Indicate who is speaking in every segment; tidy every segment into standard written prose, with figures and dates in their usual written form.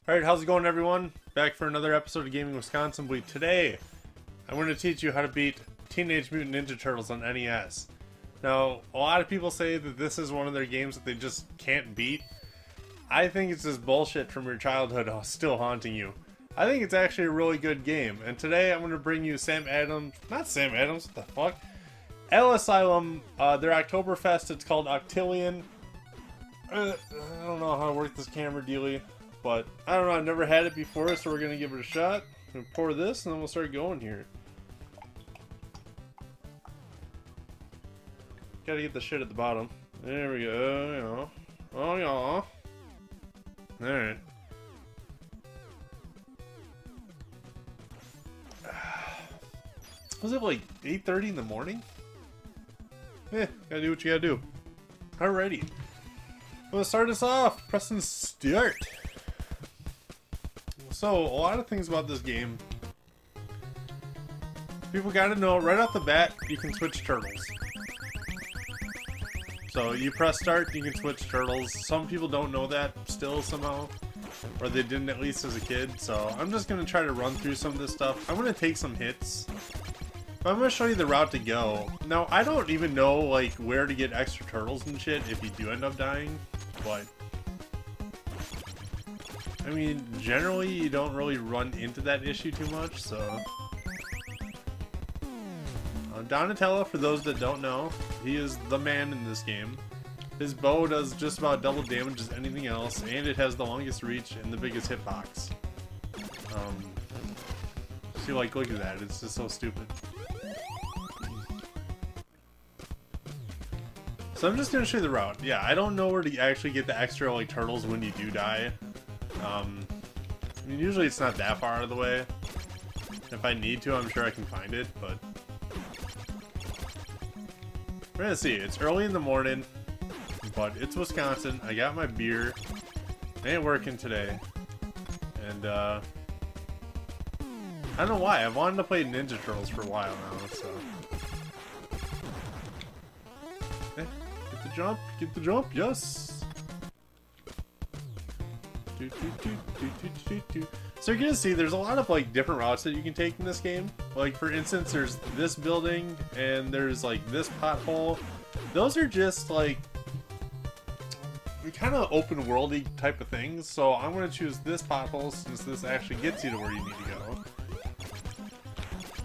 Speaker 1: Alright, how's it going, everyone? Back for another episode of Gaming Wisconsinbly. Today, I'm going to teach you how to beat Teenage Mutant Ninja Turtles on NES. Now, a lot of people say that this is one of their games that they just can't beat. I think it's just bullshit from your childhood still haunting you. I think it's actually a really good game, and today I'm going to bring you not Sam Adams, what the fuck? Ale Asylum, their Oktoberfest. It's called Octillion. I don't know how to work this camera dealy. But, I don't know, I've never had it before, so we're going to give it a shot. We'll pour this, and then we'll start going here. Gotta get the shit at the bottom. There we go, Oh, yeah. Alright. Was it like 8:30 in the morning? Gotta do what you gotta do. Alrighty. Let's start us off. Pressing start. So, a lot of things about this game. People gotta know, right off the bat, you can switch turtles. So, you press start, you can switch turtles. Some people don't know that still somehow. Or they didn't, at least as a kid. So, I'm just gonna try to run through some of this stuff. I'm gonna take some hits. But I'm gonna show you the route to go. Now, I don't even know, like, where to get extra turtles and shit if you do end up dying. But I mean, generally, you don't really run into that issue too much, so... Donatello, for those that don't know, he is the man in this game. His bow does just about double damage as anything else, and it has the longest reach and the biggest hitbox. See, like, look at that, it's just so stupid. So I'm just gonna show you the route. Yeah, I don't know where to actually get the extra, like, turtles when you do die. I mean, usually it's not that far out of the way. If I need to, I'm sure I can find it, but... We're gonna see. It's early in the morning, but it's Wisconsin. I got my beer. I ain't working today. And, I don't know why. I've wanted to play Ninja Turtles for a while now, so... Get the jump, yes! So you're gonna see there's a lot of like different routes that you can take in this game. Like for instance, there's this building and there's like this pothole. Those are just like kind of open worldy type of things. So I'm gonna choose this pothole since this actually gets you to where you need to go.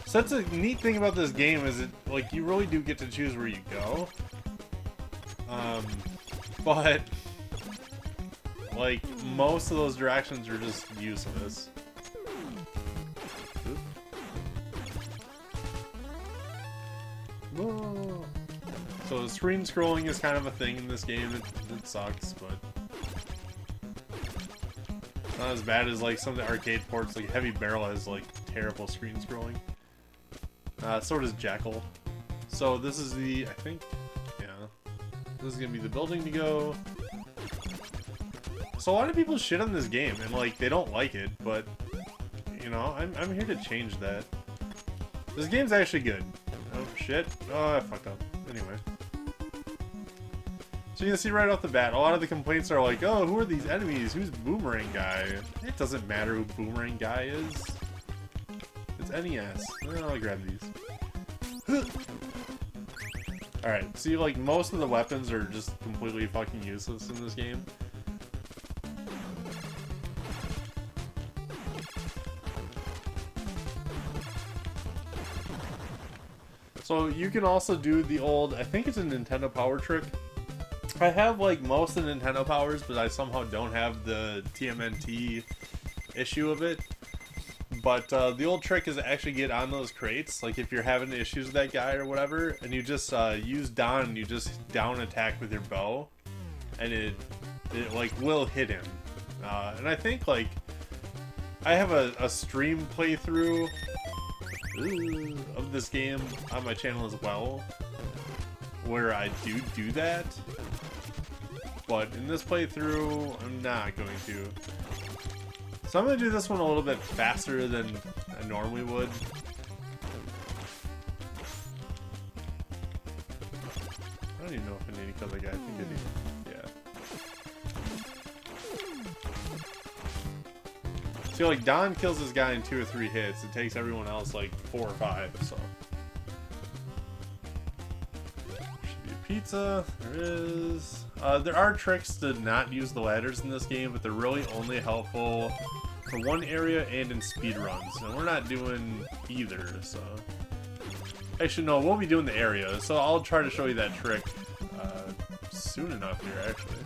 Speaker 1: So that's a neat thing about this game is it like you really do get to choose where you go. But like, most of those directions are just useless. Whoa. So screen scrolling is kind of a thing in this game. It sucks, but it's not as bad as like some of the arcade ports. Like Heavy Barrel has like terrible screen scrolling. So does Jackal. So this is the, I think, yeah, this is gonna be the building to go. So a lot of people shit on this game, and like, they don't like it, but, you know, I'm here to change that. This game's actually good. Oh, shit. Oh, I fucked up. Anyway. So you can see right off the bat, a lot of the complaints are like, oh, who are these enemies? Who's Boomerang Guy? It doesn't matter who Boomerang Guy is. It's NES. I'll grab these. Alright, see, like, most of the weapons are just completely fucking useless in this game. So you can also do the old, I think it's a Nintendo Power trick. I have like most of the Nintendo Powers, but I somehow don't have the TMNT issue of it. But the old trick is to actually get on those crates, like if you're having issues with that guy or whatever, and you just use down, and you just down attack with your bow, and it like will hit him. And I think like, I have a stream playthrough of this game on my channel as well, where I do that, but in this playthrough I'm not going to. So I'm going to do this one a little bit faster than I normally would. I don't even know if I need to kill the guy. I think I need. Yeah. See, like, Don kills this guy in 2 or 3 hits. It takes everyone else, like, 4 or 5, so. Should be a pizza. There is. There are tricks to not use the ladders in this game, but they're really only helpful for one area and in speed runs. And we're not doing either, so. Actually, no, we'll be doing the area, so I'll try to show you that trick soon enough here, actually.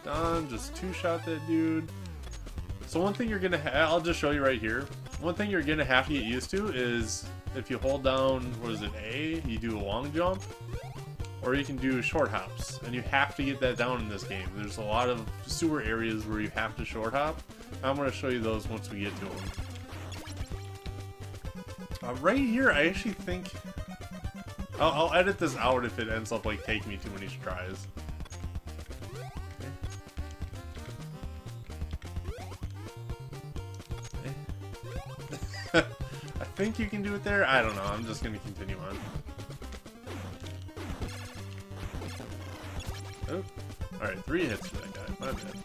Speaker 1: Done, just 2-shot that dude. So one thing you're gonna I'll just show you right here. One thing you're gonna have to get used to is if you hold down, what is it, A, you do a long jump, or you can do short hops, and you have to get that down in this game. There's a lot of sewer areas where you have to short hop. I'm gonna show you those once we get to them. Right here, I actually think I'll edit this out if it ends up like taking me too many tries. I think you can do it there. I don't know. I'm just going to continue on. Oh. Alright, 3 hits for that guy. My bad.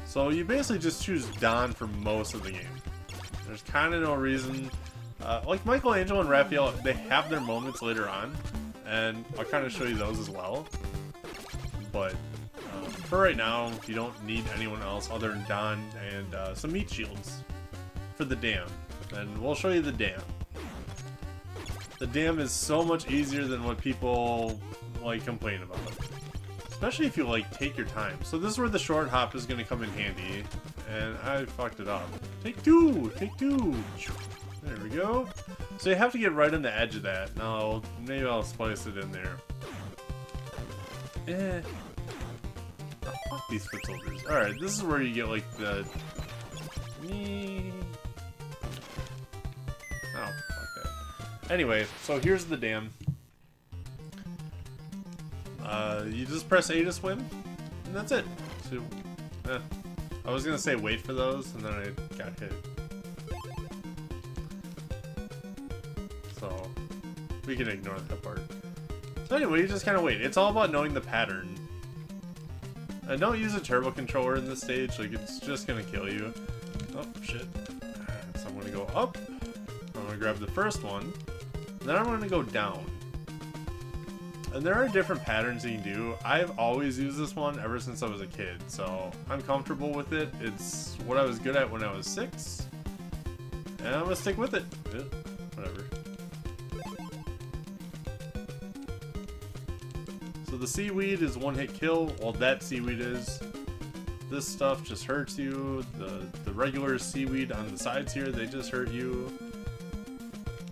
Speaker 1: So you basically just choose Don for most of the game. There's kind of no reason. Like Michelangelo and Raphael, they have their moments later on. And I'll kind of show you those as well. But for right now, you don't need anyone else other than Don and some meat shields for the dam. And we'll show you the dam. The dam is so much easier than what people like complain about. Especially if you like take your time. So this is where the short hop is going to come in handy. And I fucked it up. Take 2! Take 2! There we go. So you have to get right on the edge of that. Now, maybe I'll splice it in there. Eh. Oh, fuck these foot soldiers. Alright, this is where you get like the... Oh, fuck that. Anyway, so here's the dam. You just press A to swim, and that's it. So, I was gonna say wait for those, and then I got hit. So, we can ignore that part. So anyway, you just kind of wait. It's all about knowing the pattern. And don't use a turbo controller in this stage, like it's just gonna kill you. Oh, shit. So I'm gonna go up. I'm gonna grab the first one. And then I'm gonna go down. And there are different patterns you can do. I've always used this one ever since I was a kid, so I'm comfortable with it. It's what I was good at when I was 6. And I'm gonna stick with it. Whatever. So the seaweed is 1-hit kill. Well, that seaweed is. This stuff just hurts you. The regular seaweed on the sides here, they just hurt you.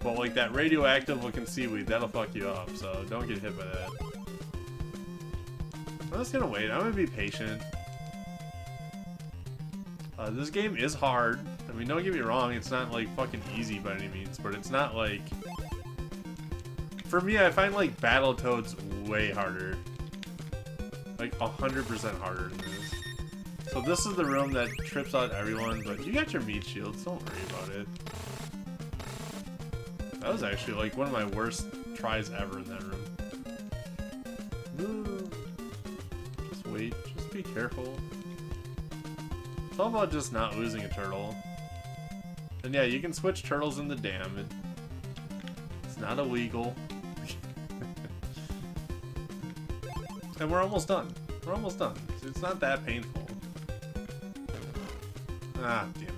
Speaker 1: But like that radioactive looking seaweed, that'll fuck you up, so don't get hit by that. I'm just gonna wait. I'm gonna be patient. This game is hard. I mean, don't get me wrong, it's not like fucking easy by any means, but it's not like... For me, I find like Battletoads way harder. Like 100% harder than this. So this is the room that trips out everyone, but you got your meat shields, don't worry about it. That was actually like one of my worst tries ever in that room. Ooh. Just wait, just be careful. It's all about just not losing a turtle. And yeah, you can switch turtles in the dam. It's not illegal. And we're almost done. We're almost done. It's not that painful. Ah, damn it.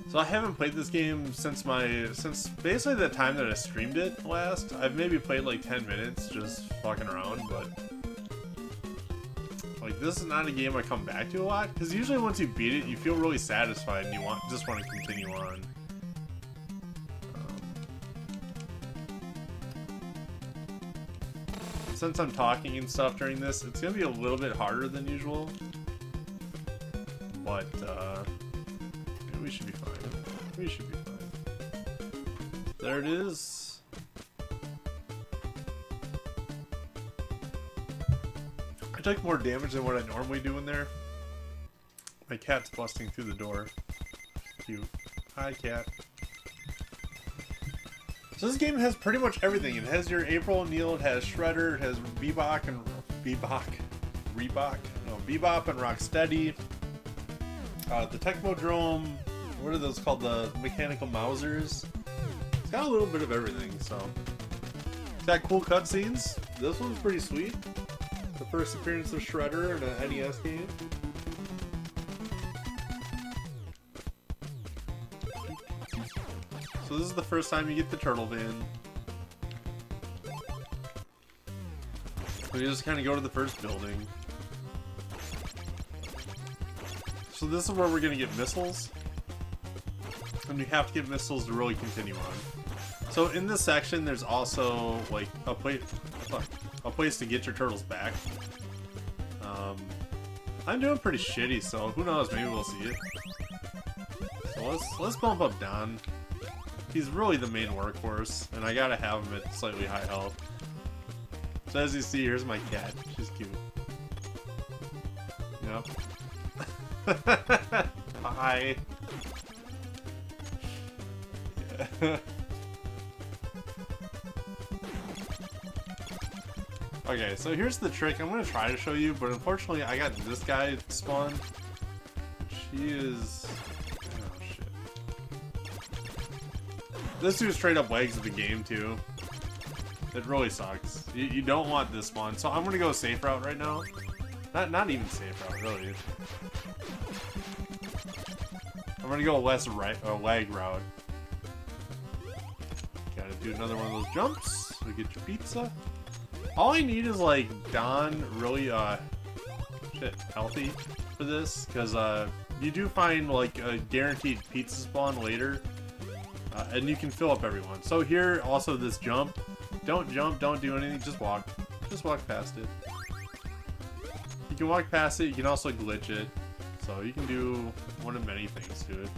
Speaker 1: So I haven't played this game since basically the time that I streamed it last. I've maybe played like 10 minutes just fucking around, but like this is not a game I come back to a lot because usually once you beat it, you feel really satisfied and you just want to continue on. Since I'm talking and stuff during this, it's gonna be a little bit harder than usual, but we should be fine. We should be fine. There it is. I took more damage than what I normally do in there. My cat's busting through the door. Cute. Hi, cat. So this game has pretty much everything. It has your April O'Neil, it has Shredder, it has Bebop and Rocksteady. The Technodrome, what are those called? The mechanical Mausers. It's got a little bit of everything, so. It's got cool cutscenes. This one's pretty sweet. The first appearance of Shredder in an NES game. So this is the first time you get the turtle van. So you just kind of go to the first building. So this is where we're gonna get missiles. And you have to get missiles to really continue on. So in this section, there's also like a place to get your turtles back. I'm doing pretty shitty, so who knows? Maybe we'll see it. So let's bump up Don. He's really the main workhorse, and I gotta have him at slightly high health. So as you see, here's my cat. She's cute. Yep. Hi. Yeah. Okay, so here's the trick. I'm gonna try to show you, but unfortunately I got this guy spawned. She is... oh shit. This dude straight up lags the game too. It really sucks. You don't want this spawn, so I'm gonna go safe route right now. Not even safe route, really. I'm gonna go less lag route. Gotta do another one of those jumps. We get your pizza. All I need is like Don really healthy for this, because you do find like a guaranteed pizza spawn later, and you can fill up everyone. So here also this jump. Don't jump, don't do anything, just walk past it. You can walk past it, you can also glitch it, so you can do one of many things to it.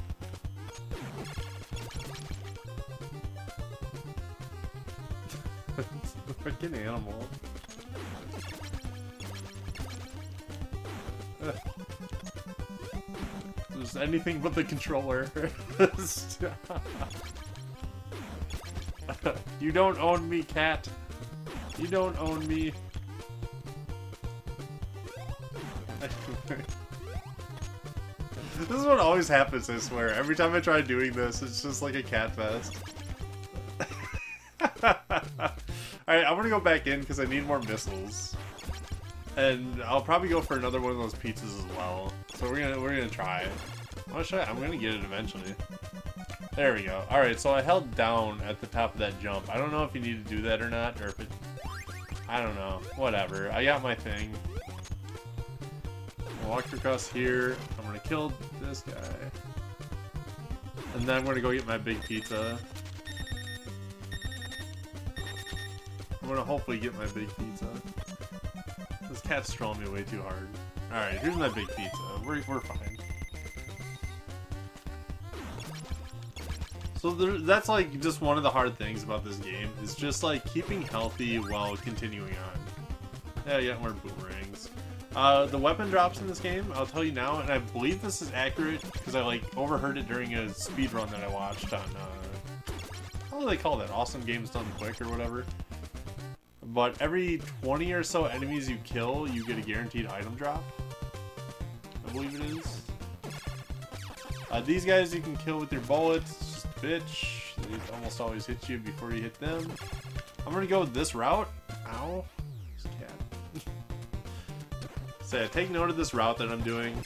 Speaker 1: It's the freaking animal. Just anything but the controller. You don't own me, cat. You don't own me. This is what always happens, I swear. Every time I try doing this, it's just like a cat fest. Alright, I'm gonna go back in because I need more missiles. And I'll probably go for another one of those pizzas as well. So we're gonna try it. I'm gonna get it eventually. There we go. Alright, so I held down at the top of that jump. I don't know if you need to do that or not, or if it... I don't know. Whatever. I got my thing. Walk across here. I'm gonna kill this guy. And then I'm gonna go get my big pizza. I'm gonna hopefully get my big pizza. This cat's trolling me way too hard. Alright, here's my big pizza. We're fine. So that's like just one of the hard things about this game. Is just like keeping healthy while continuing on. Yeah, you got more boomerangs. The weapon drops in this game, I'll tell you now, and I believe this is accurate because I like overheard it during a speed run that I watched on how do they call that? Awesome Games Done Quick or whatever. But every 20 or so enemies you kill, you get a guaranteed item drop. I believe it is. These guys you can kill with your bullets. It's just a bitch. They almost always hit you before you hit them. I'm gonna go with this route. Ow. This cat. So take note of this route that I'm doing.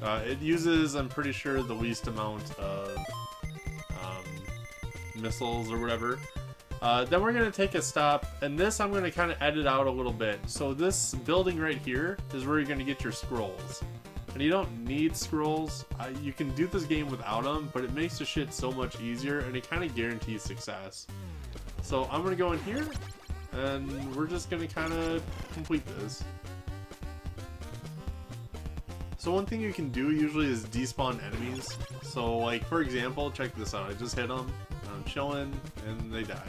Speaker 1: It uses, I'm pretty sure, the least amount of missiles or whatever. Then we're going to take a stop, and this I'm going to kind of edit out a little bit. So this building right here is where you're going to get your scrolls. And you don't need scrolls. You can do this game without them, but it makes the shit so much easier, and it kind of guarantees success. So I'm going to go in here, and we're just going to kind of complete this. So one thing you can do usually is despawn enemies. So like, for example, check this out. I just hit them, I'm chilling, and they die.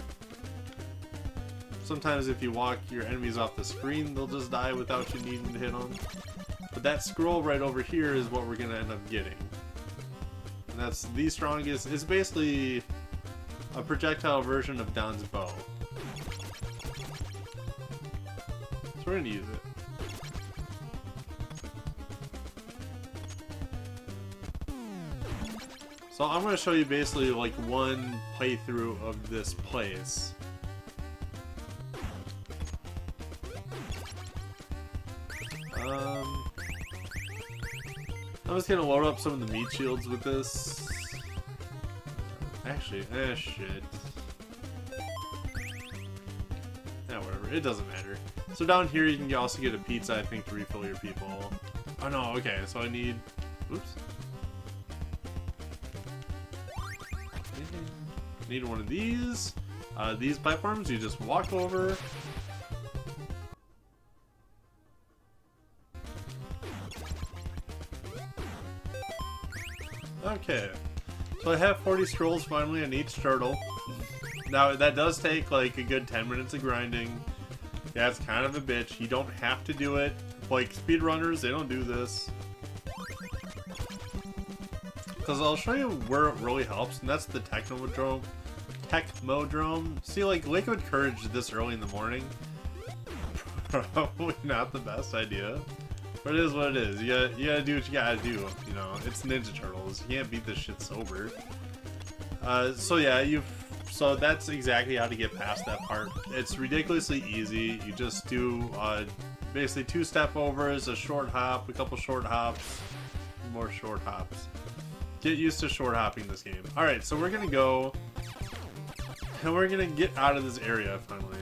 Speaker 1: Sometimes if you walk your enemies off the screen, they'll just die without you needing to hit them. But that scroll right over here is what we're going to end up getting. And that's the strongest. It's basically A projectile version of Don's bow. So we're gonna use it. So I'm gonna show you basically like one playthrough of this place. I'm just gonna load up some of the meat shields with this. Actually, shit. Yeah, whatever. It doesn't matter. So down here you can also get a pizza, I think, to refill your people. Oh no, okay, so I need... Oops. Need one of these. These platforms, you just walk over. Okay. So I have 40 scrolls finally on each turtle. Now, that does take like a good 10 minutes of grinding. Yeah, it's kind of a bitch. You don't have to do it. Like, speedrunners, they don't do this. Because I'll show you where it really helps, and that's the Technodrome. See, like, Liquid Courage this early in the morning, probably not the best idea. But it is what it is. You gotta do what you gotta do, you know. It's Ninja Turtles. You can't beat this shit sober. So yeah, so that's exactly how to get past that part. It's ridiculously easy. You just do, basically 2 step overs, a short hop, a couple short hops, more short hops. Get used to short hopping this game. Alright, so we're gonna go, and we're gonna get out of this area finally.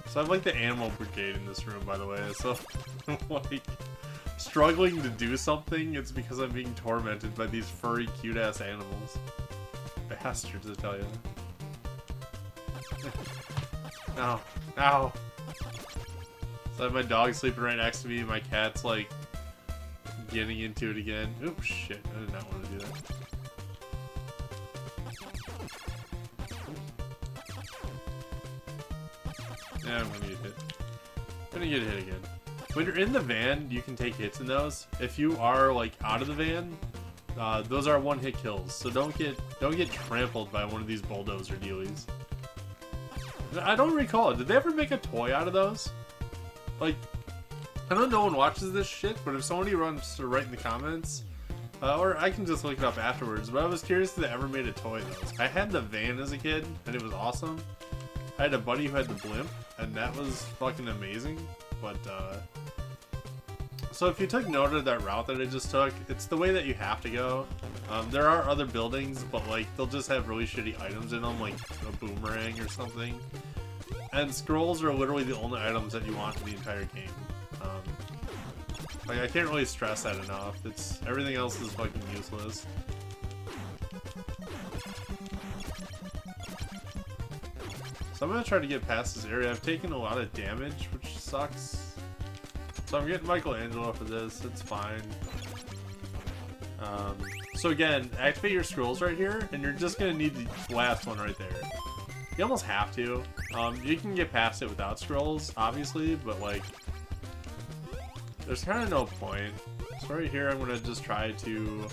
Speaker 1: So I have like the animal brigade in this room, by the way, so like struggling to do something, it's because I'm being tormented by these furry cute ass animals. Bastards, I tell you. No, no. So I have my dog sleeping right next to me, my cat's like getting into it again. Oops, shit, I did not want to do that. Yeah, I'm gonna get hit. I'm gonna get hit again. When you're in the van, you can take hits in those. If you are like out of the van, those are one-hit kills. So don't get trampled by one of these bulldozer dealies. I don't recall. Did they ever make a toy out of those? Like, I know no one watches this shit, but if somebody runs to write in the comments, or I can just look it up afterwards. But I was curious if they ever made a toy of those. I had the van as a kid, and it was awesome. I had a buddy who had the blimp, and that was fucking amazing. But, so if you took note of that route that I just took, it's the way that you have to go. There are other buildings, but, like, they'll just have really shitty items in them, like a boomerang or something. And scrolls are literally the only items that you want in the entire game. Like, I can't really stress that enough. Everything else is fucking useless. So I'm gonna try to get past this area. I've taken a lot of damage, which sucks. So I'm getting Michelangelo for this. It's fine. So again, activate your scrolls right here, and you're just gonna need the last one right there. You almost have to. You can get past it without scrolls, obviously, but like, there's kind of no point. So right here, I'm gonna just try to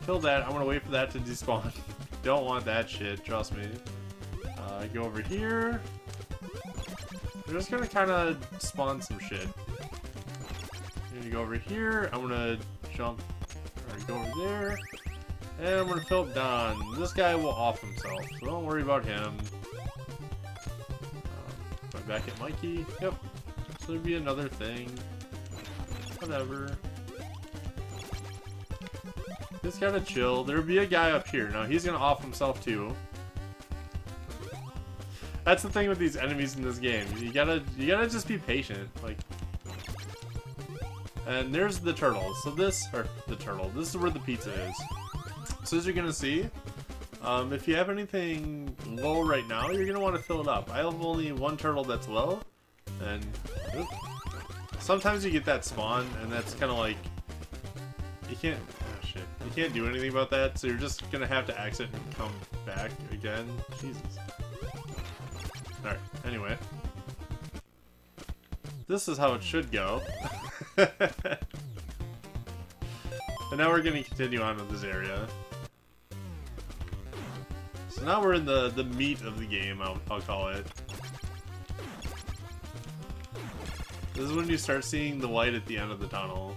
Speaker 1: kill that. I'm gonna wait for that to despawn. Don't want that shit, trust me. Go over here. We're just gonna kind of spawn some shit. I'm gonna go over here. I'm gonna jump, or go over there. And I'm gonna fill up Don. This guy will off himself, so don't worry about him. Right back at Mikey. Yep. So there'd be another thing. Whatever. Just gotta chill. There'd be a guy up here. Now he's gonna off himself too. That's the thing with these enemies in this game. You gotta just be patient. Like, and there's the turtle. So this is where the pizza is. So as you're gonna see, if you have anything low right now, you're gonna want to fill it up. I have only one turtle that's low, and oops, sometimes you get that spawn, and that's kind of like you can't. Oh shit! You can't do anything about that. So you're just gonna have to exit and come back again. Jesus. Alright, anyway. This is how it should go. And now we're going to continue on with this area. So now we're in the meat of the game, I'll call it. This is when you start seeing the light at the end of the tunnel.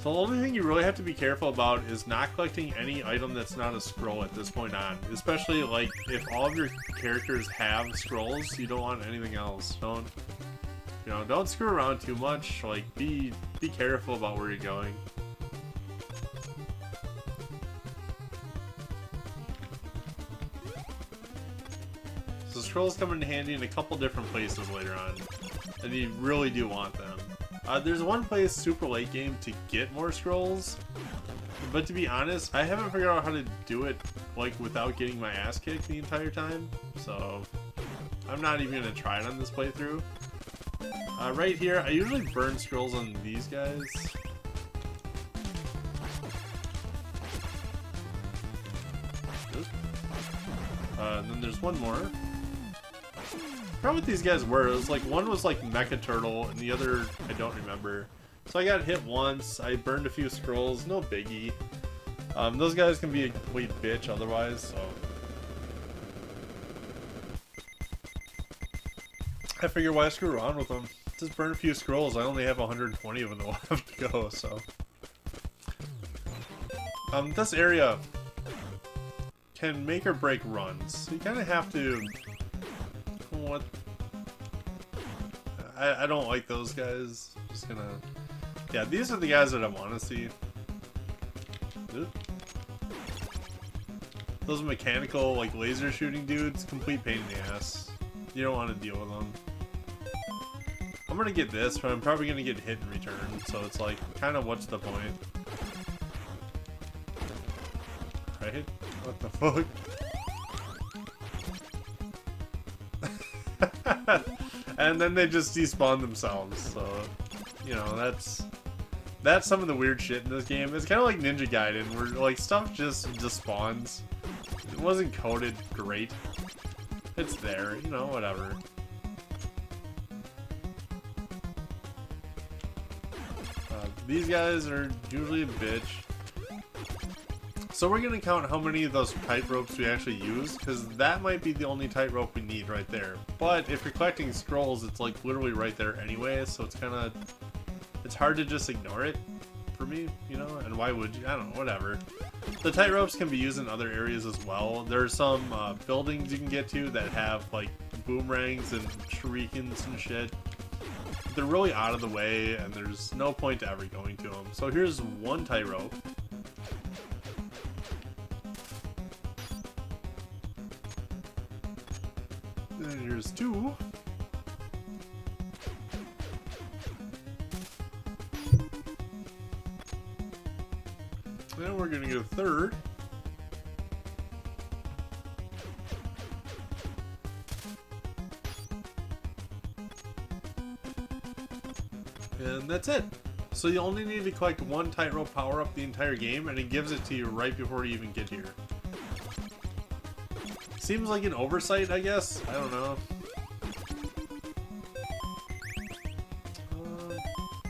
Speaker 1: So the only thing you really have to be careful about is not collecting any item that's not a scroll at this point on. Especially like if all of your characters have scrolls, you don't want anything else. Don't screw around too much. Like be careful about where you're going. So scrolls come in handy in a couple different places later on, and you really do want them. There's one place super late game to get more scrolls, but to be honest, I haven't figured out how to do it like without getting my ass kicked the entire time, so I'm not even gonna try it on this playthrough. Right here, I usually burn scrolls on these guys. And then there's one more. I forgot what these guys were. It was like one was like Mecha Turtle, and the other I don't remember. So I got hit once. I burned a few scrolls. No biggie. Those guys can be a complete bitch otherwise. So I figure why screw around with them. Just burn a few scrolls. I only have 120 of them left to go. So this area can make or break runs. So you kind of have to. What? I don't like those guys. Just gonna... Yeah, these are the guys that I want to see. Oop. Those mechanical, like, laser shooting dudes, complete pain in the ass. You don't want to deal with them. I'm gonna get this, but I'm probably gonna get hit in return, so it's like, kind of what's the point? Right? What the fuck? And then they just despawn themselves, so that's some of the weird shit in this game. It's kind of like Ninja Gaiden, where like stuff just spawns. It wasn't coded great. It's there, whatever. These guys are usually a bitch. So we're going to count how many of those tightropes we actually use, because that might be the only tightrope we need right there. But if you're collecting scrolls, it's like literally right there anyway, so it's kind of... It's hard to just ignore it for me, and why would you? I don't know, whatever. The tightropes can be used in other areas as well. There's some buildings you can get to that have like boomerangs and shurikens and shit. They're really out of the way, and there's no point to ever going to them. So here's one tightrope. And here's two. And we're gonna get a third. And that's it. So you only need to collect one tightrope power up the entire game, and it gives it to you right before you even get here. Seems like an oversight, I guess. I don't know.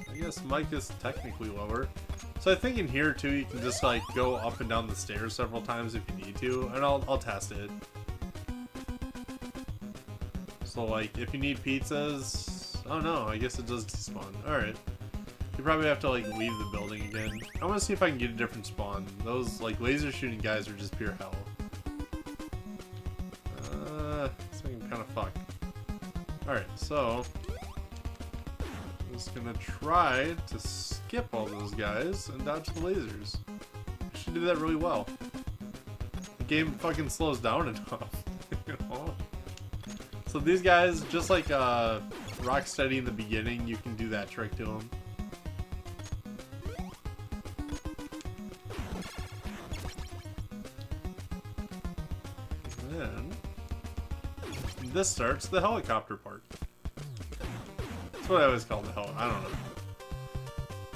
Speaker 1: I guess Mike is technically lower. So I think in here too, you can just like go up and down the stairs several times if you need to, and I'll test it. So like if you need pizzas, oh no, I guess it does despawn. Alright. You probably have to like leave the building again. I want to see if I can get a different spawn. Those like laser shooting guys are just pure hell. Something kind of fucked. Alright, so I'm just gonna try to skip all those guys and dodge the lasers. Actually did that really well. The game fucking slows down enough. So these guys, just like Rocksteady in the beginning, you can do that trick to them. Then this starts the helicopter part. That's what I always call the hell. I don't know.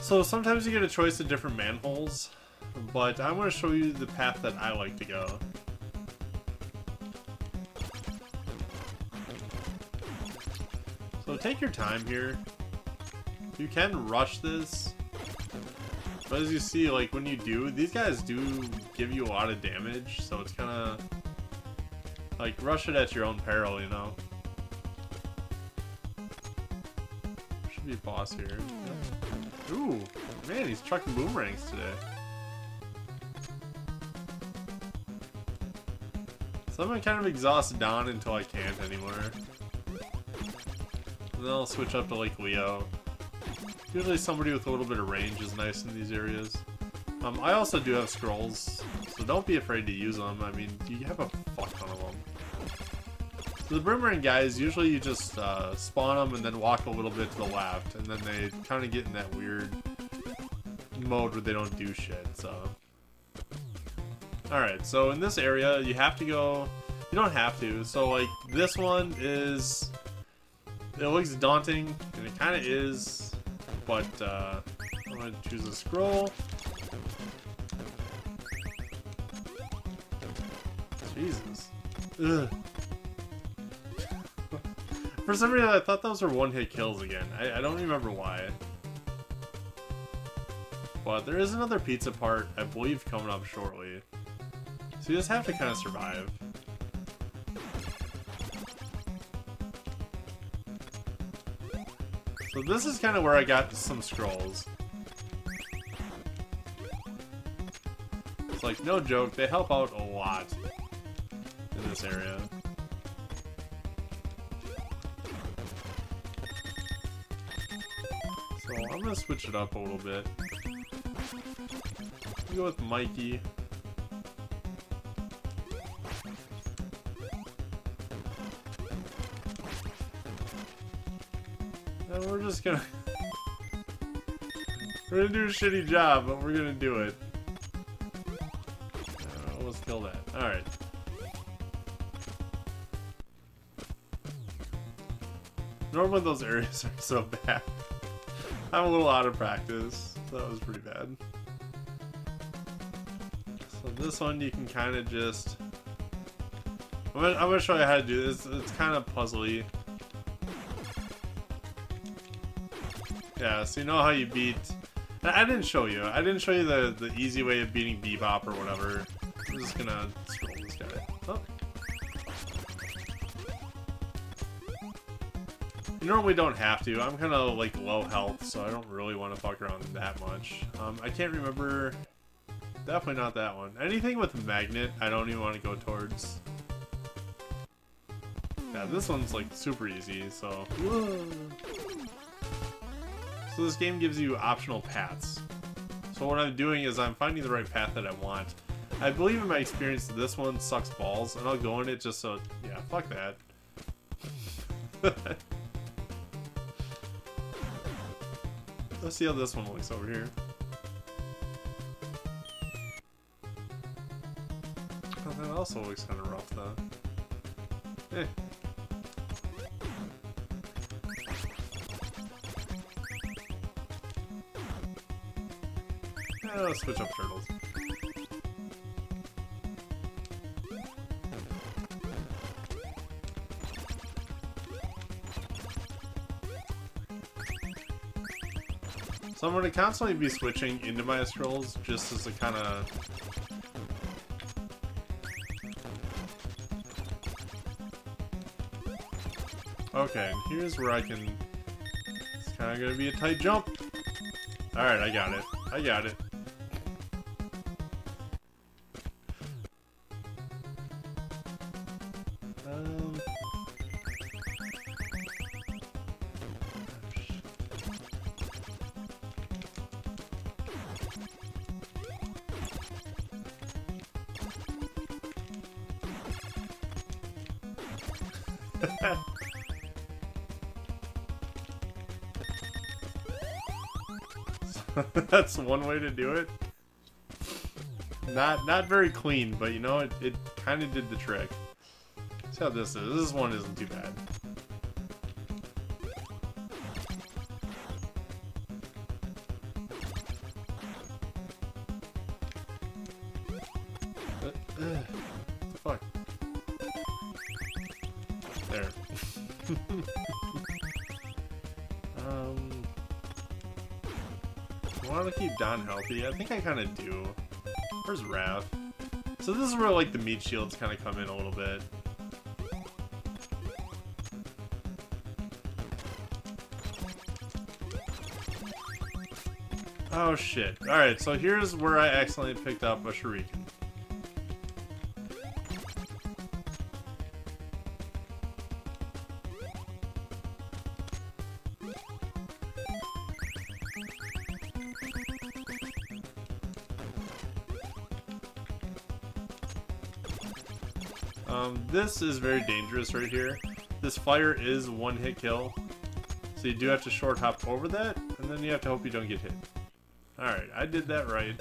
Speaker 1: So sometimes you get a choice of different manholes, but I'm going to show you the path that I like to go. So take your time here. You can rush this. But as you see, like, when you do, these guys do give you a lot of damage, so it's kind of, like, rush it at your own peril, you know? Should be a boss here. Ooh, man, he's chucking boomerangs today. So I'm kind of exhausted down until I can't anymore. And then I'll switch up to, like, Leo. Usually somebody with a little bit of range is nice in these areas. I also do have scrolls, so don't be afraid to use them. I mean, you have a fuck ton of them. So the boomerang guys, usually you just spawn them and then walk a little bit to the left, and then they kind of get in that weird mode where they don't do shit, so... Alright, so in this area, you have to go... You don't have to, so like, this one is... It looks daunting, and it kind of is... But, I'm gonna choose a scroll. Jesus. Ugh. For some reason, I thought those were one-hit kills again. I don't remember why. But there is another pizza part, I believe, coming up shortly. So you just have to kind of survive. So this is kind of where I got some scrolls. It's like, no joke, they help out a lot in this area. So I'm gonna switch it up a little bit. Go with Mikey. And we're just gonna... We're gonna do a shitty job, but we're gonna do it. Let's kill that. Alright. Normally those areas are so bad. I'm a little out of practice, so that was pretty bad. So this one you can kind of just... I'm gonna show you how to do this. It's kind of puzzly. Yeah, so you know how you beat... I didn't show you. I didn't show you the easy way of beating Bebop or whatever. I'm just gonna scroll this guy. Oh. You normally don't have to. I'm kind of like low health, so I don't really want to fuck around that much. I can't remember... Definitely not that one. Anything with magnet, I don't even want to go towards. Yeah, this one's like super easy, so... Whoa. So this game gives you optional paths. So what I'm doing is I'm finding the right path that I want. I believe in my experience that this one sucks balls, and I'll go in it just so... Yeah, fuck that. Let's see how this one looks over here. Oh, that also looks kind of rough, though. Eh. Let's switch up turtles. So I'm going to constantly be switching into my scrolls just as a kind of... Okay, and here's where I can... It's kind of going to be a tight jump. Alright, I got it. I got it. That's one way to do it. Not very clean, but you know, it kind of did the trick. See how this is. This one isn't too bad. What the fuck? There. I want to keep Don healthy. I think I kind of do. Where's Raph? So this is where like the meat shields kind of come in a little bit. Oh shit. Alright, so here's where I accidentally picked up a shuriken. This is very dangerous right here. This fire is one-hit kill, so you do have to short hop over that, and then you have to hope you don't get hit. Alright, I did that right.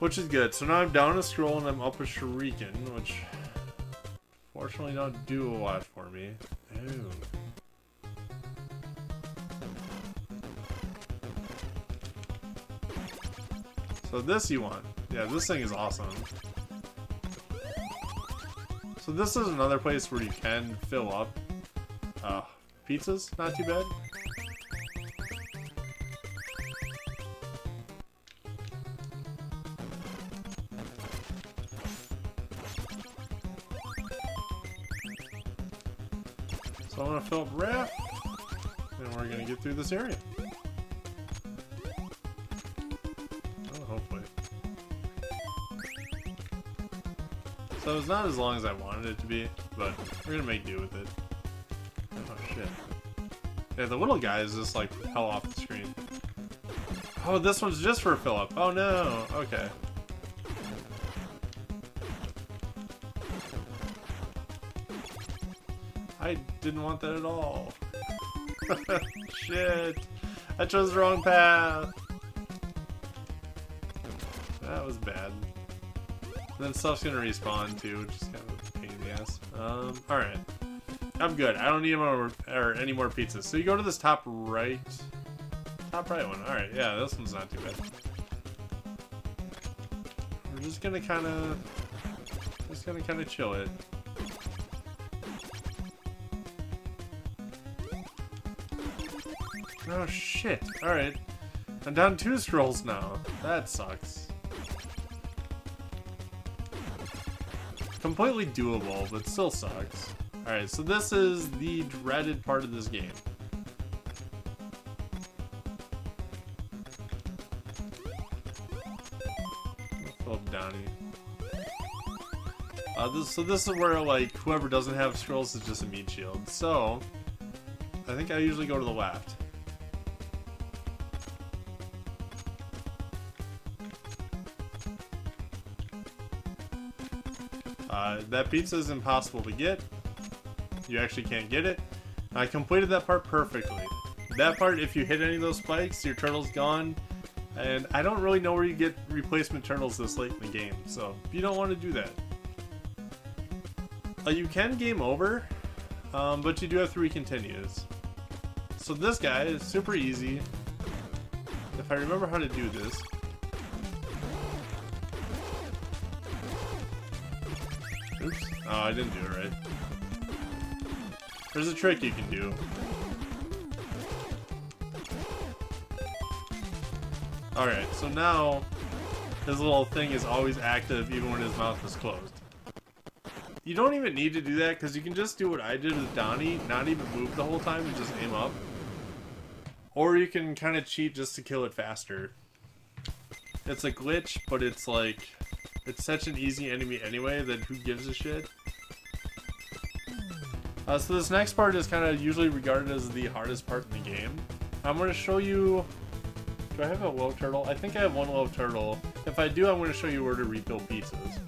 Speaker 1: Which is good. So now I'm down a scroll and I'm up a shuriken, which fortunately don't do a lot for me. Ooh. So this you want. Yeah, this thing is awesome. So this is another place where you can fill up. Pizzas, not too bad. So I'm gonna fill up Raph, and we're gonna get through this area. Oh, hopefully. So it's not as long as I wanted it to be, but we're gonna make do with it. Oh shit. Yeah, the little guys just like fell off the screen. Oh, this one's just for Philip. Oh no, okay. I didn't want that at all. Shit. I chose the wrong path. That was bad. And then stuff's gonna respawn too, which is kind of a pain in the ass. Alright. I'm good. I don't need any more pizzas. So you go to this top right one. Alright, yeah, this one's not too bad. We're just gonna kinda chill it. Oh shit. Alright. I'm down 2 scrolls now. That sucks. Completely doable, but still sucks. Alright, so this is the dreaded part of this game. Philip Downey. So this is where, like, whoever doesn't have scrolls is just a meat shield. So, I think I usually go to the left. That pizza is impossible to get. You actually can't get it. I completed that part perfectly. That part, if you hit any of those spikes, your turtle's gone. And I don't really know where you get replacement turtles this late in the game, so you don't want to do that. You can game over, but you do have 3 continues. So this guy is super easy. If I remember how to do this. Oops. Oh, I didn't do it right. There's a trick you can do. Alright, so now his little thing is always active even when his mouth is closed. You don't even need to do that because you can just do what I did with Donnie, not even move the whole time and just aim up. Or you can kind of cheat just to kill it faster. It's a glitch, but it's like... It's such an easy enemy anyway that who gives a shit. So this next part is kind of usually regarded as the hardest part in the game. I'm going to show you... Do I have a low turtle? I think I have 1 low turtle. If I do, I'm going to show you where to refill pizzas.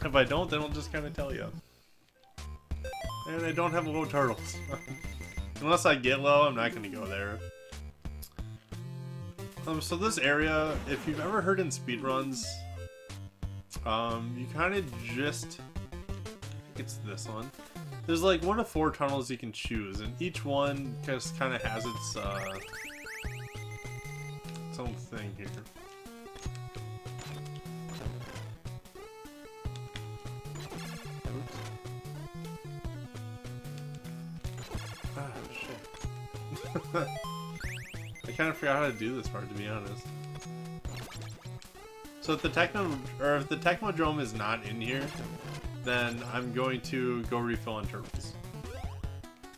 Speaker 1: If I don't, then I'll just kind of tell you. And I don't have low turtles. Unless I get low, I'm not going to go there. So this area, if you've ever heard in speedruns, you kind of just... I think it's this one. There's like 1 of 4 tunnels you can choose, and each one just kind of has its own thing here. I kind of forgot how to do this part, to be honest. So if the Technodrome is not in here, then I'm going to go refill on turtles.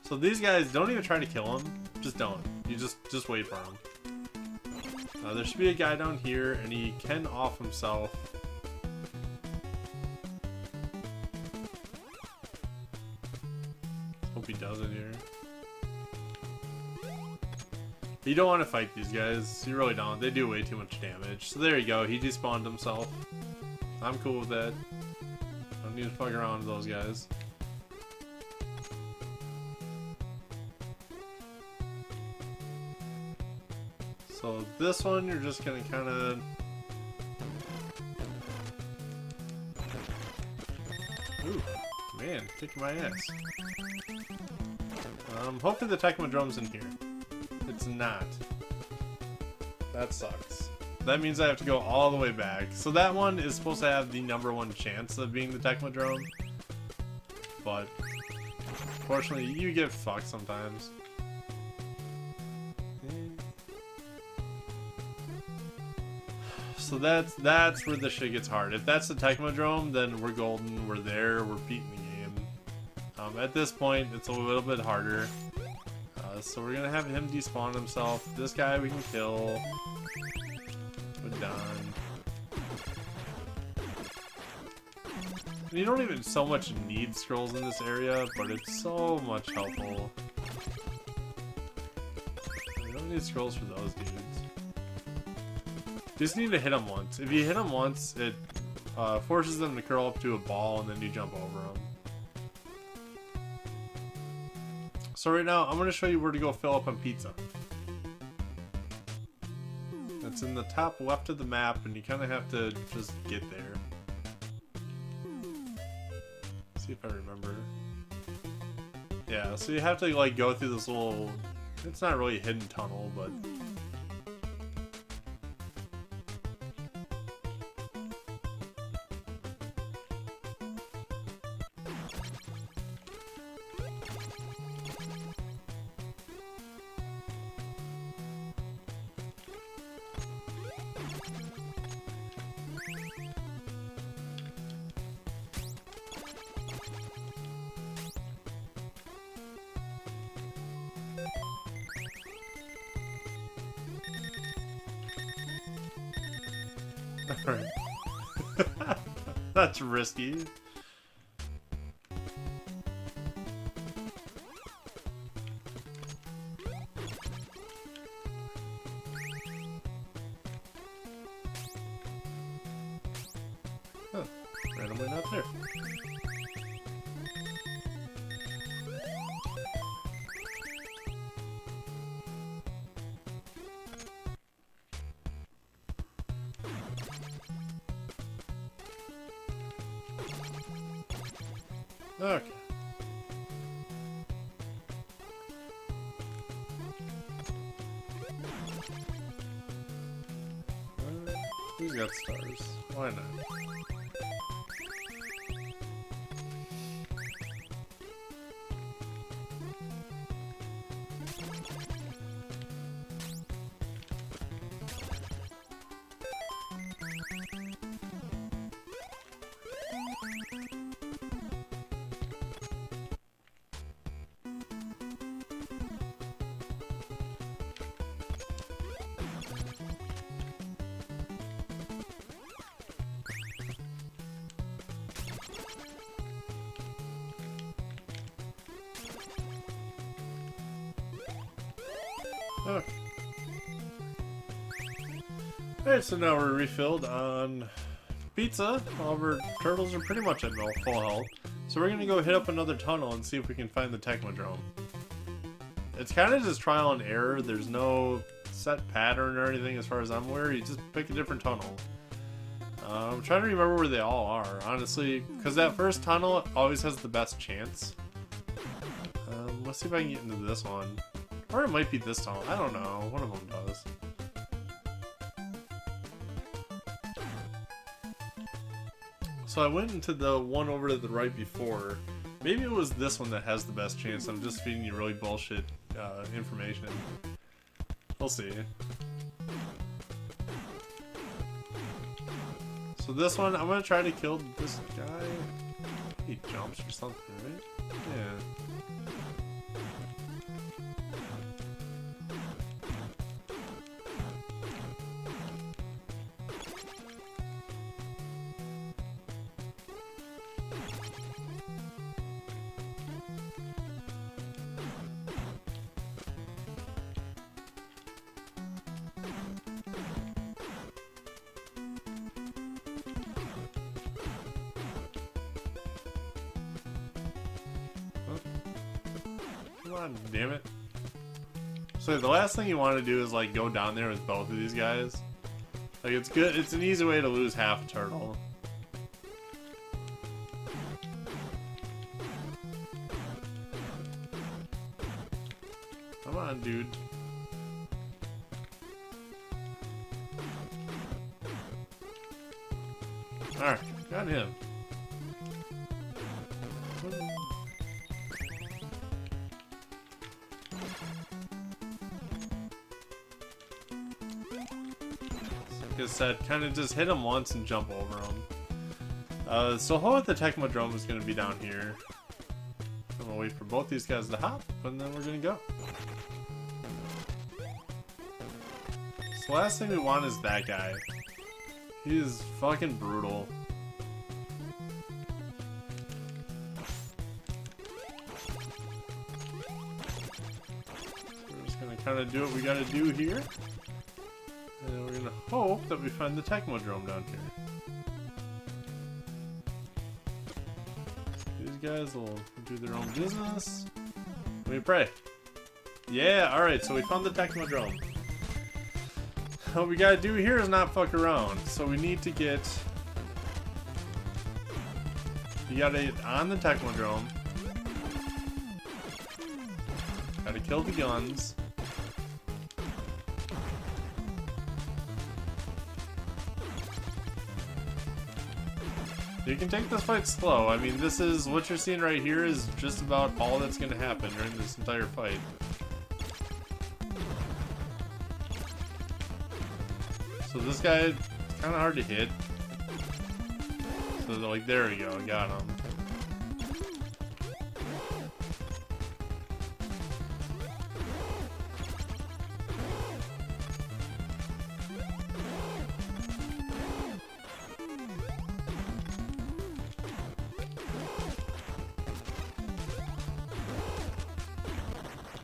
Speaker 1: So these guys, don't even try to kill them. Just don't. You just wait for them. There should be a guy down here, and he can off himself. Hope he does it here. You don't want to fight these guys. You really don't. They do way too much damage. So there you go. He despawned himself. I'm cool with that. Don't need to fuck around with those guys. So this one, you're just gonna kind of... Ooh, man, kicking my ass. Hopefully the Technodrome's in here. It's not. That sucks. That means I have to go all the way back. So that one is supposed to have the #1 chance of being the Technodrome. But, unfortunately, you get fucked sometimes. So that's where the shit gets hard. If that's the Technodrome, then we're golden, we're there, we're beating the game. At this point, it's a little bit harder. So we're gonna have him despawn himself. This guy we can kill. We're done. And you don't even so much need scrolls in this area, but it's so much helpful. You don't need scrolls for those dudes. You just need to hit them once. If you hit them once, it forces them to curl up to a ball, and then you jump over them. So right now, I'm going to show you where to go fill up on pizza. It's in the top left of the map, and you kind of have to just get there. Let's see if I remember. Yeah, so you have to like go through this little... It's not really a hidden tunnel, but... Alright. That's risky. Huh. Randomly not there. Okay. Who's got stars? Why not? Okay. Alright, so now we're refilled on pizza. All of our turtles are pretty much at full health. So we're gonna go hit up another tunnel and see if we can find the Technodrome. It's kind of just trial and error. There's no set pattern or anything as far as I'm aware. You just pick a different tunnel. I'm trying to remember where they all are, honestly, because that first tunnel always has the best chance. Let's see if I can get into this one. Or it might be this tunnel. I don't know. One of them does. So I went into the one over to the right before. Maybe it was this one that has the best chance. I'm just feeding you really bullshit information. We'll see. So this one, I'm gonna try to kill this guy. He jumps or something, right? Yeah. Come on, damn it. So the last thing you want to do is like go down there with both of these guys. Like it's good, it's an easy way to lose half a turtle. Come on, dude. Alright, got him. Like I said, kind of just hit him once and jump over him. So how the Technodrome is going to be down here. I'm going to wait for both these guys to hop, and then we're going to go. So the last thing we want is that guy. He is fucking brutal. So we're just going to kind of do what we got to do here. And we're gonna hope that we find the Technodrome down here. These guys will do their own business. We pray. Yeah, alright, so we found the Technodrome. What we gotta do here is not fuck around. So we need to get... You gotta get on the Technodrome. Gotta kill the guns. You can take this fight slow. I mean, this is what you're seeing right here is just about all that's going to happen during this entire fight. So this guy is kind of hard to hit. So like, there we go, got him.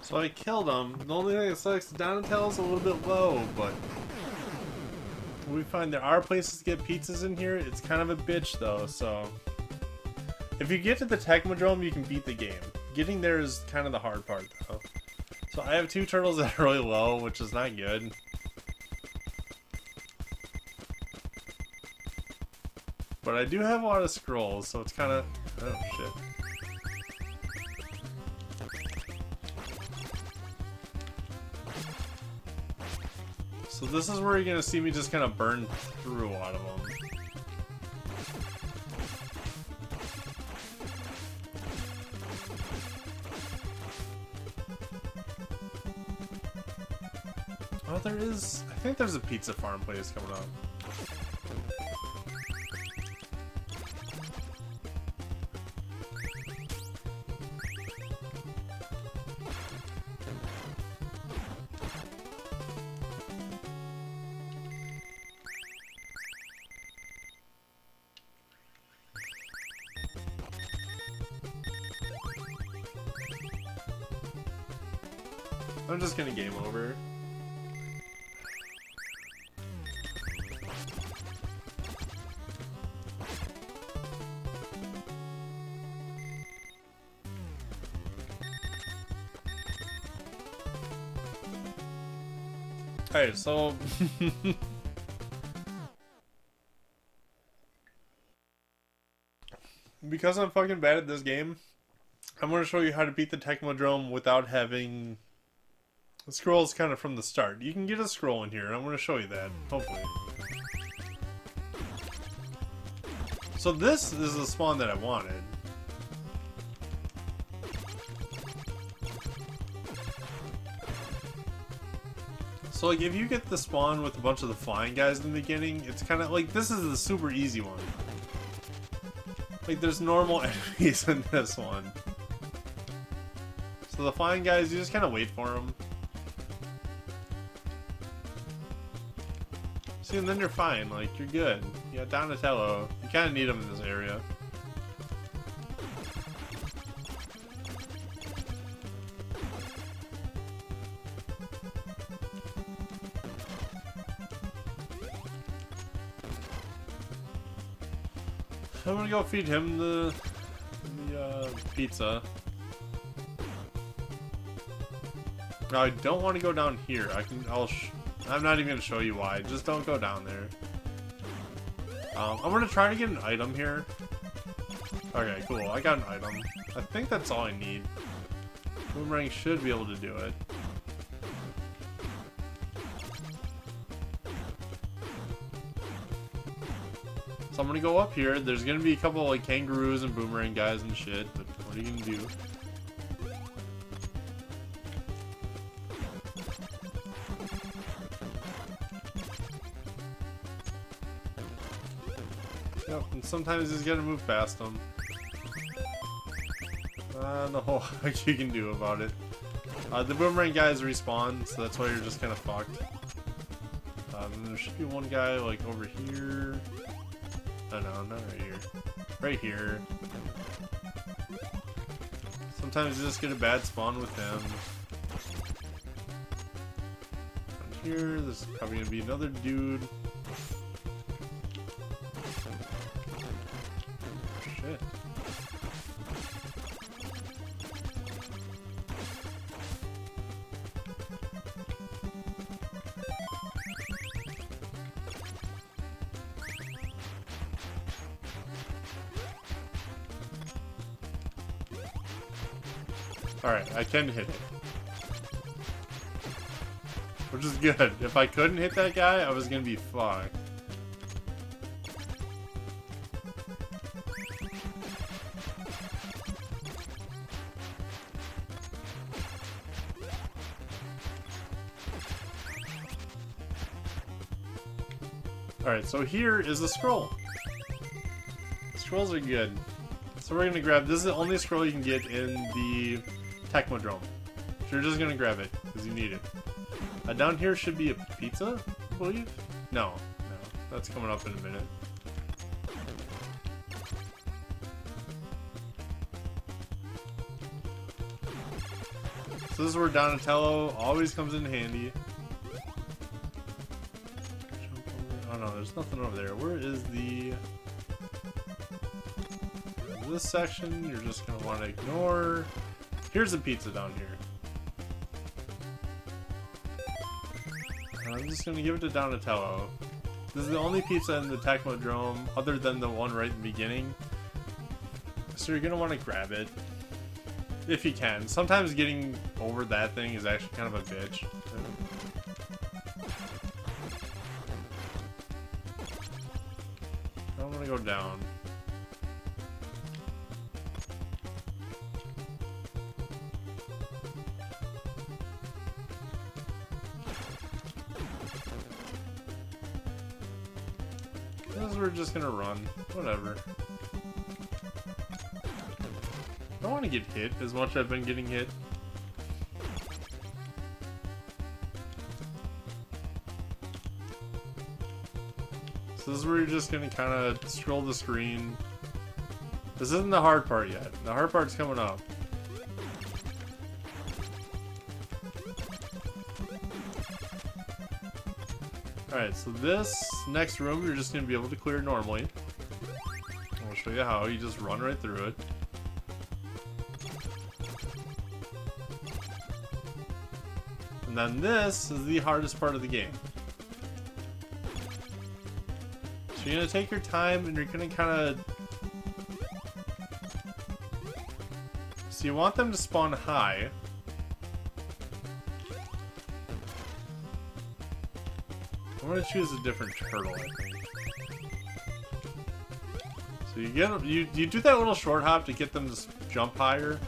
Speaker 1: So I killed him. The only thing that sucks, Donatello's a little bit low, but we find there are places to get pizzas in here. It's kind of a bitch though, so if you get to the Technodrome, you can beat the game. Getting there is kind of the hard part though. So I have two turtles that are really low, which is not good. But I do have a lot of scrolls, so it's kind of... Oh shit. So this is where you're gonna see me just kind of burn through a lot of them. Oh, there is... I think there's a pizza farm place coming up. I'm just gonna game over. Alright, so... because I'm fucking bad at this game, I'm gonna show you how to beat the Technodrome without having... The scroll's kind of from the start. You can get a scroll in here, and I'm going to show you that, hopefully. So this is the spawn that I wanted. So like if you get the spawn with a bunch of the flying guys in the beginning, it's kind of like this is the super easy one. Like there's normal enemies in this one. So the flying guys, you just kind of wait for them. See, and then you're fine. Like you're good. You got Donatello. You kind of need him in this area. I'm gonna go feed him the pizza. Now I don't want to go down here. I'm not even gonna show you why. Just don't go down there. I'm gonna try to get an item here. Okay, cool. I got an item. I think that's all I need. Boomerang should be able to do it. So I'm gonna go up here. There's gonna be a couple like kangaroos and boomerang guys and shit, but what are you gonna do? Yep, and sometimes he's gonna move past them. No whole heck you can do about it. The boomerang guys respawn, so that's why you're just kind of fucked. And there should be one guy like over here. Oh no, not right here. Right here. Sometimes you just get a bad spawn with him. Down here, there's probably gonna be another dude. Shit. Alright, I can hit it. Which is good. If I couldn't hit that guy, I was gonna be fucked. Alright, so here is the scroll. Scrolls are good. So we're gonna grab, this is the only scroll you can get in the Technodrome. So you're just gonna grab it, because you need it. Down here should be a pizza, I believe? No, that's coming up in a minute. So this is where Donatello always comes in handy. Oh no, there's nothing over there. Where is the... This section, you're just gonna want to ignore. Here's a pizza down here. I'm just gonna give it to Donatello. This is the only pizza in the Technodrome, other than the one right in the beginning. So you're gonna want to grab it. If you can. Sometimes getting over that thing is actually kind of a bitch. I'm gonna go down. We're just gonna run. Whatever. I don't want to get hit as much as I've been getting hit. So this is where you're just gonna kind of scroll the screen. This isn't the hard part yet. The hard part's coming up. Alright, so this next room you're just going to be able to clear normally. I'll show you how. You just run right through it. And then this is the hardest part of the game. So you're going to take your time and you're going to kind of... So you want them to spawn high. I'm gonna choose a different turtle, I think. So you get you do that little short hop to get them to jump higher.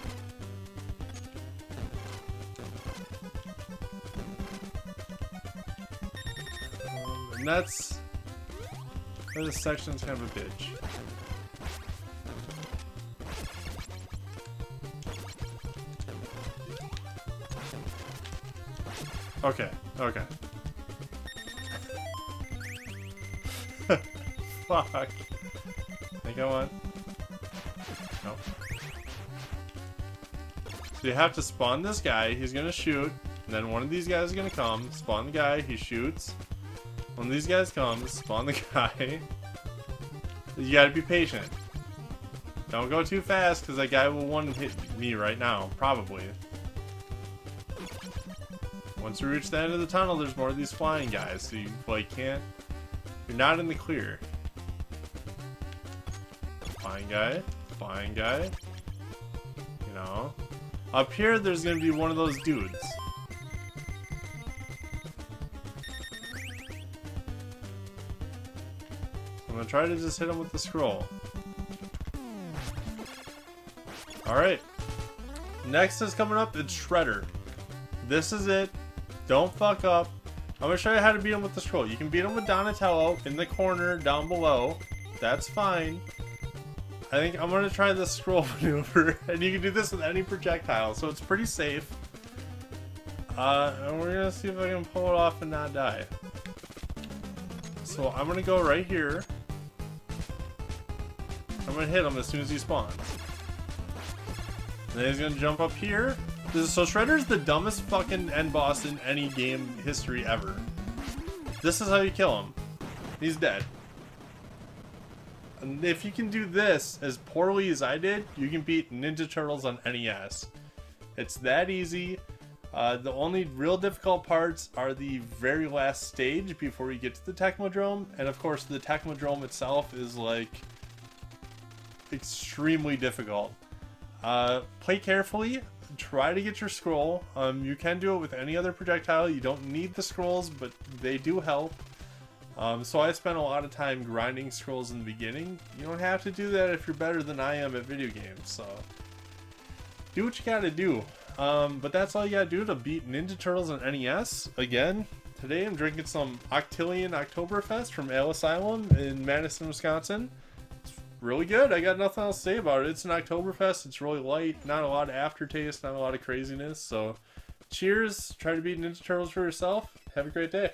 Speaker 1: And that's... This section's kind of a bitch. Okay, okay. Fuck. I think I won. No. So you have to spawn this guy, he's gonna shoot, and then one of these guys is gonna come, spawn the guy, he shoots. One of these guys comes, spawn the guy. You gotta be patient. Don't go too fast, because that guy will one-hit me right now, probably. Once you reach the end of the tunnel, there's more of these flying guys, so you like can't... You're not in the clear. Flying guy, flying guy. You know. Up here, there's gonna be one of those dudes. I'm gonna try to just hit him with the scroll. Alright. Next is coming up, it's Shredder. This is it. Don't fuck up. I'm gonna show you how to beat him with the scroll. You can beat him with Donatello in the corner down below. That's fine. I think I'm gonna try this scroll maneuver, and you can do this with any projectile, so it's pretty safe. And we're gonna see if I can pull it off and not die. So I'm gonna go right here. I'm gonna hit him as soon as he spawns. And then he's gonna jump up here. So Shredder's the dumbest fucking end boss in any game history ever. This is how you kill him. He's dead. And if you can do this as poorly as I did, you can beat Ninja Turtles on NES. It's that easy. The only real difficult parts are the very last stage before you get to the Technodrome. And of course the Technodrome itself is like extremely difficult. Play carefully. Try to get your scroll. You can do it with any other projectile. You don't need the scrolls, but they do help. So I spent a lot of time grinding scrolls in the beginning. You don't have to do that if you're better than I am at video games, so do what you gotta do. But that's all you gotta do to beat Ninja Turtles on NES. Again, today I'm drinking some Octillion Oktoberfest from Ale Asylum in Madison, Wisconsin. It's really good. I got nothing else to say about it. It's an Oktoberfest. It's really light. Not a lot of aftertaste. Not a lot of craziness. So cheers. Try to beat Ninja Turtles for yourself. Have a great day.